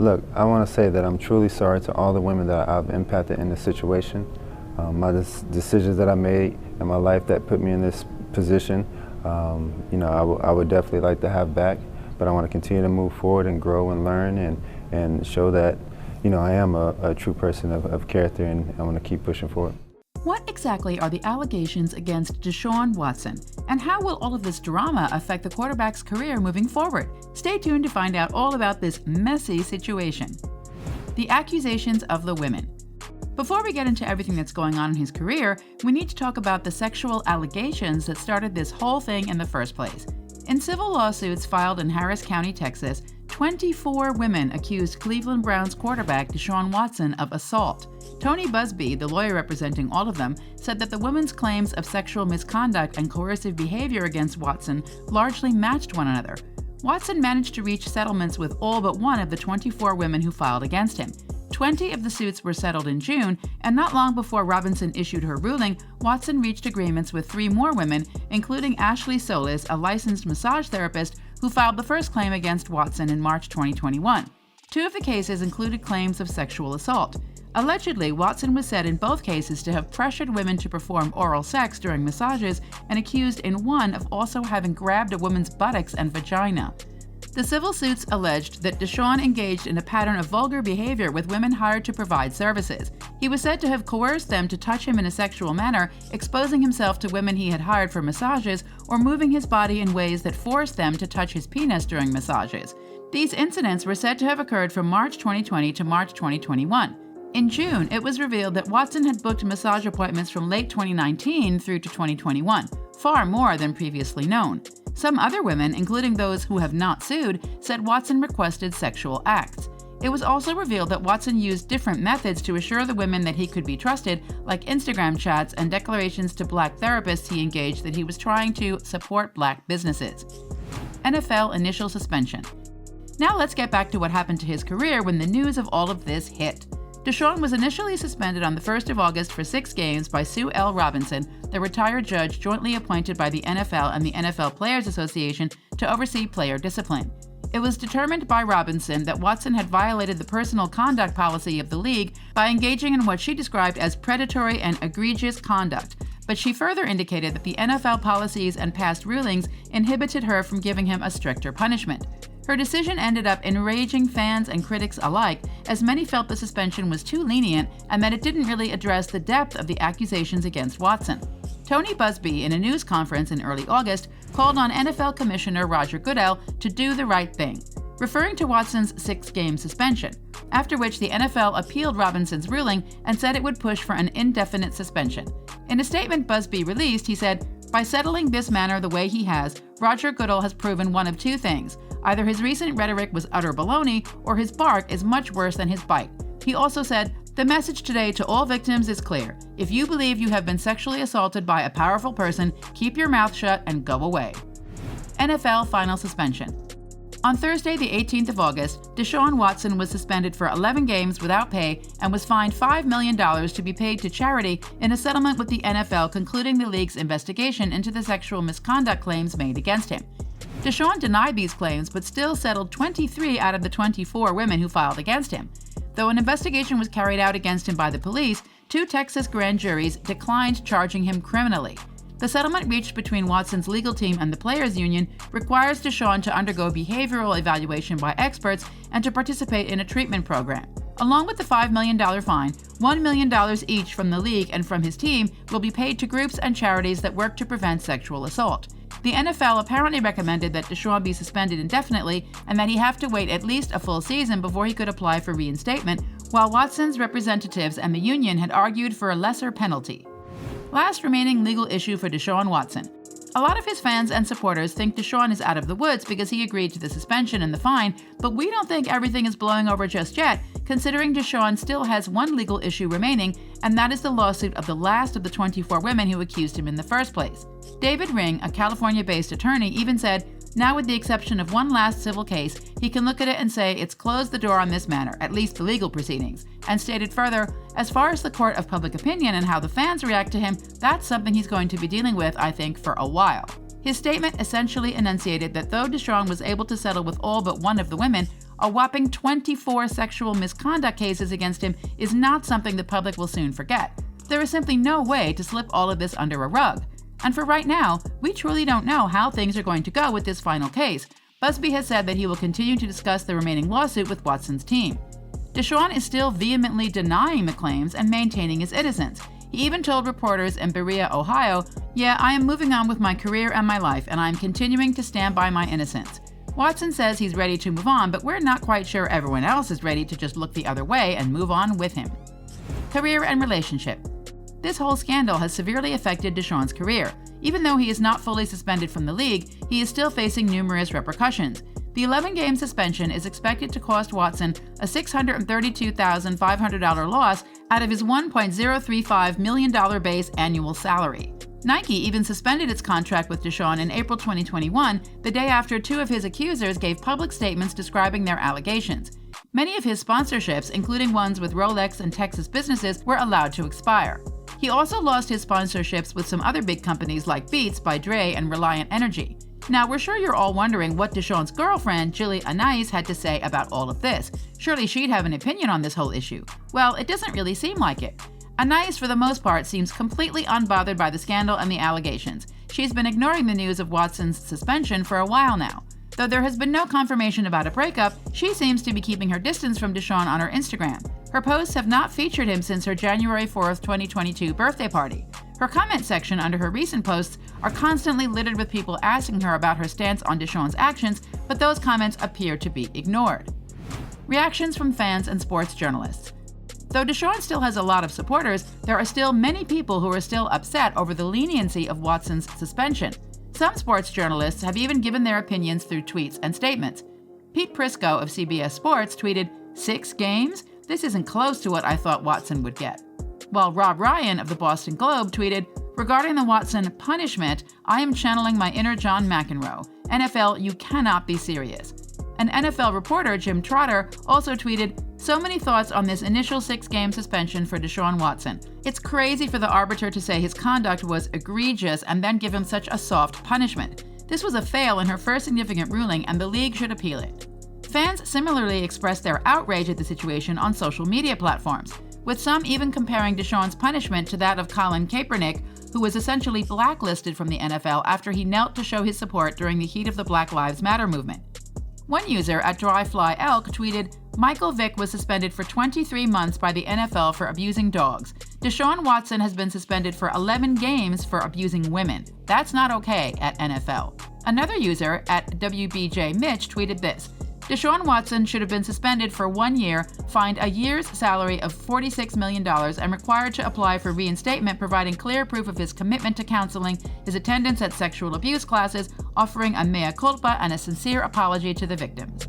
Look, I want to say that I'm truly sorry to all the women that I've impacted in this situation. My decisions that I made in my life that put me in this position, I would definitely like to have back, but I want to continue to move forward and grow and learn and show that, I am a true person of character, and I want to keep pushing forward. What exactly are the allegations against Deshaun Watson, and how will all of this drama affect the quarterback's career moving forward? Stay tuned to find out all about this messy situation. The accusations of the women. Before we get into everything that's going on in his career, we need to talk about the sexual allegations that started this whole thing in the first place. In civil lawsuits filed in Harris County, Texas, 24 women accused Cleveland Browns quarterback Deshaun Watson of assault. Tony Busby, the lawyer representing all of them, said that the women's claims of sexual misconduct and coercive behavior against Watson largely matched one another. Watson managed to reach settlements with all but one of the 24 women who filed against him. 20 of the suits were settled in June, and not long before Robinson issued her ruling, Watson reached agreements with 3 more women, including Ashley Solis, a licensed massage therapist who filed the first claim against Watson in March 2021. 2 of the cases included claims of sexual assault. Allegedly, Watson was said in both cases to have pressured women to perform oral sex during massages and accused in one of also having grabbed a woman's buttocks and vagina. The civil suits alleged that Deshaun engaged in a pattern of vulgar behavior with women hired to provide services. He was said to have coerced them to touch him in a sexual manner, exposing himself to women he had hired for massages, or moving his body in ways that forced them to touch his penis during massages. These incidents were said to have occurred from March 2020 to March 2021. In June, it was revealed that Watson had booked massage appointments from late 2019 through to 2021, far more than previously known. Some other women, including those who have not sued, said Watson requested sexual acts. It was also revealed that Watson used different methods to assure the women that he could be trusted, like Instagram chats and declarations to Black therapists he engaged that he was trying to support Black businesses. NFL initial suspension. Now let's get back to what happened to his career when the news of all of this hit. Deshaun was initially suspended on the 1st of August for 6 games by Sue L. Robinson, the retired judge jointly appointed by the NFL and the NFL Players Association to oversee player discipline. It was determined by Robinson that Watson had violated the personal conduct policy of the league by engaging in what she described as predatory and egregious conduct, but she further indicated that the NFL policies and past rulings inhibited her from giving him a stricter punishment. Her decision ended up enraging fans and critics alike, as many felt the suspension was too lenient and that it didn't really address the depth of the accusations against Watson. Tony Busby, in a news conference in early August, called on NFL Commissioner Roger Goodell to do the right thing, referring to Watson's 6-game suspension, after which the NFL appealed Robinson's ruling and said it would push for an indefinite suspension. In a statement Busby released, he said, "By settling this matter the way he has, Roger Goodell has proven one of 2 things. Either his recent rhetoric was utter baloney, or his bark is much worse than his bite." He also said, "The message today to all victims is clear. If you believe you have been sexually assaulted by a powerful person, keep your mouth shut and go away." NFL final suspension. On Thursday, the 18th of August, Deshaun Watson was suspended for 11 games without pay and was fined $5 million to be paid to charity in a settlement with the NFL concluding the league's investigation into the sexual misconduct claims made against him. Deshaun denied these claims but still settled 23 out of the 24 women who filed against him. Though an investigation was carried out against him by the police, 2 Texas grand juries declined charging him criminally. The settlement reached between Watson's legal team and the Players Union requires Deshaun to undergo behavioral evaluation by experts and to participate in a treatment program. Along with the $5 million fine, $1 million each from the league and from his team will be paid to groups and charities that work to prevent sexual assault. The NFL apparently recommended that Deshaun be suspended indefinitely and that he have to wait at least a full season before he could apply for reinstatement, while Watson's representatives and the union had argued for a lesser penalty. Last remaining legal issue for Deshaun Watson. A lot of his fans and supporters think Deshaun is out of the woods because he agreed to the suspension and the fine, but we don't think everything is blowing over just yet, considering Deshaun still has one legal issue remaining, and that is the lawsuit of the last of the 24 women who accused him in the first place. David Ring, a California-based attorney, even said, "Now with the exception of one last civil case, he can look at it and say it's closed the door on this matter, at least the legal proceedings," and stated further, "As far as the court of public opinion and how the fans react to him, that's something he's going to be dealing with, I think, for a while." His statement essentially enunciated that though Deshaun was able to settle with all but one of the women, a whopping 24 sexual misconduct cases against him is not something the public will soon forget. There is simply no way to slip all of this under a rug. And for right now, we truly don't know how things are going to go with this final case. Busby has said that he will continue to discuss the remaining lawsuit with Watson's team. Deshaun is still vehemently denying the claims and maintaining his innocence. He even told reporters in Berea, Ohio, "Yeah, I am moving on with my career and my life, and I am continuing to stand by my innocence." Watson says he's ready to move on, but we're not quite sure everyone else is ready to just look the other way and move on with him. Career and relationship. This whole scandal has severely affected Deshaun's career. Even though he is not fully suspended from the league, he is still facing numerous repercussions. The 11-game suspension is expected to cost Watson a $632,500 loss out of his $1.035 million base annual salary. Nike even suspended its contract with Deshaun in April 2021, the day after two of his accusers gave public statements describing their allegations. Many of his sponsorships, including ones with Rolex and Texas businesses, were allowed to expire. He also lost his sponsorships with some other big companies like Beats by Dre and Reliant Energy. Now, we're sure you're all wondering what Deshaun's girlfriend, Jilly Anais, had to say about all of this. Surely she'd have an opinion on this whole issue. Well, it doesn't really seem like it. Anais, for the most part, seems completely unbothered by the scandal and the allegations. She's been ignoring the news of Watson's suspension for a while now. Though there has been no confirmation about a breakup, she seems to be keeping her distance from Deshaun on her Instagram. Her posts have not featured him since her January 4th, 2022 birthday party. Her comment section under her recent posts are constantly littered with people asking her about her stance on Deshaun's actions, but those comments appear to be ignored. Reactions from fans and sports journalists. Though Deshaun still has a lot of supporters, there are still many people who are still upset over the leniency of Watson's suspension. Some sports journalists have even given their opinions through tweets and statements. Pete Prisco of CBS Sports tweeted, "6 games? This isn't close to what I thought Watson would get." While Rob Ryan of the Boston Globe tweeted, "Regarding the Watson punishment, I am channeling my inner John McEnroe. NFL, you cannot be serious." An NFL reporter, Jim Trotter, also tweeted, "So many thoughts on this initial 6-game suspension for Deshaun Watson. It's crazy for the arbiter to say his conduct was egregious and then give him such a soft punishment. This was a fail in her first significant ruling, and the league should appeal it." Fans similarly expressed their outrage at the situation on social media platforms, with some even comparing Deshaun's punishment to that of Colin Kaepernick, who was essentially blacklisted from the NFL after he knelt to show his support during the heat of the Black Lives Matter movement. One user at Dryfly Elk tweeted, "Michael Vick was suspended for 23 months by the NFL for abusing dogs. Deshaun Watson has been suspended for 11 games for abusing women. That's not okay at NFL." Another user at WBJ Mitch tweeted this, "Deshaun Watson should have been suspended for 1 year, fined a year's salary of $46 million, and required to apply for reinstatement, providing clear proof of his commitment to counseling, his attendance at sexual abuse classes, offering a mea culpa and a sincere apology to the victims."